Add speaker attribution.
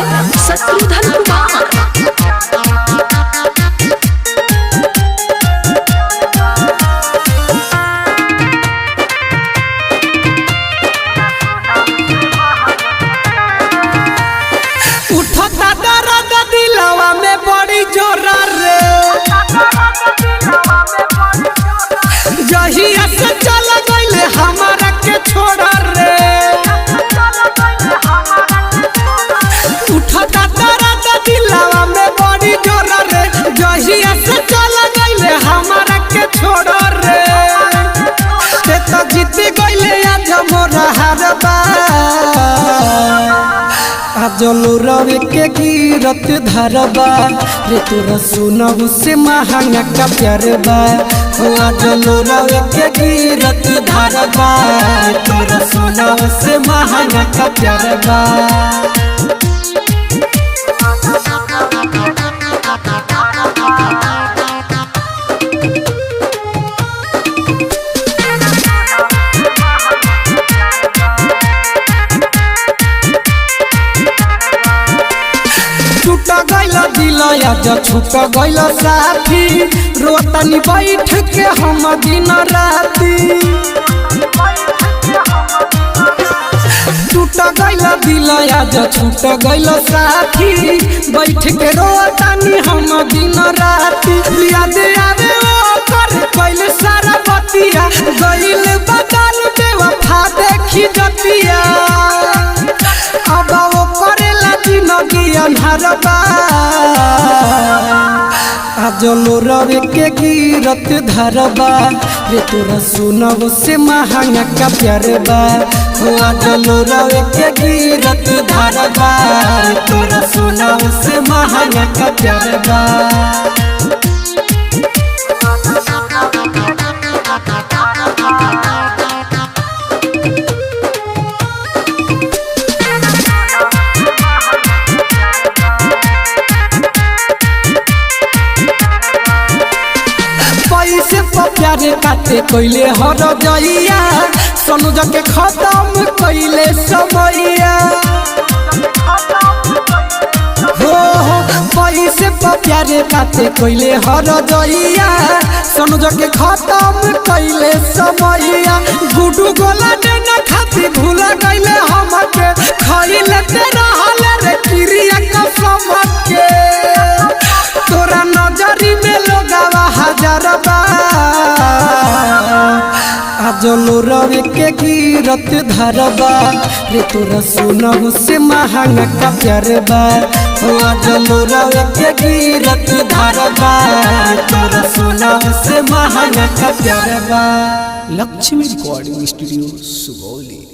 Speaker 1: By Shatrughan Kumar.
Speaker 2: उठता दर्द दिलवा में बड़ी जोरा रे, जहिया से चल गइले हमारा के छोड़ा रे। उठता दर्द दिलवा में बड़ी जोरा रे, जहिया से चल गइले हमारा के छोड़ा रे। ते तो जीत गइले आज मोरा हारबा, आजलो रवे के गिरत धरबा रे। तोरा सुनहु से महंगा का प्यार बा, हो आजलो रवे के गिरत धरबा। तोरा सुनहु से महंगा का प्यार बा। छूट गइल दिल आज छूट गइल साथी, रोतनी बैठ के हम दिन राती। छूट गइल दिल आज छूट गइल साथी, बैठ के रोतनी हम दिन राती। याद आवे ओकर कइल सारा बतिया, गइल बदल बेवफा देखी जतिया। अब वो करेला जिंदगी अन्हारबा, आजलो रवे के गिरत धरबा रे। तोरा सुनहु से महंगा का प्यार बा, हो आजलो रवे के गिरत धरबा रे। तोरा सुनहु से महंगा का प्यार बा। पैसे प्यारे काटे कोइले हर जइया, सनुज के खत्म कइले समैया। हो पैसे प्यारे काटे कोइले हर जइया, सनुज के खत्म कइले समैया। गुडू गोला देना खाती भूल गइले हमके, खइले ते रहले रे क्रिया कसम के। तोरा नजरी में लोगावा हजारबा, आजलो रवे के गिरत धरबा रे। तोरा सुनहु से महंगा का प्यार बा, हो आजलो रवे के गिरत धरबा। तोरा सुनहु से महंगा का प्यार बा।
Speaker 3: Lakshmi recording studio Sugauli.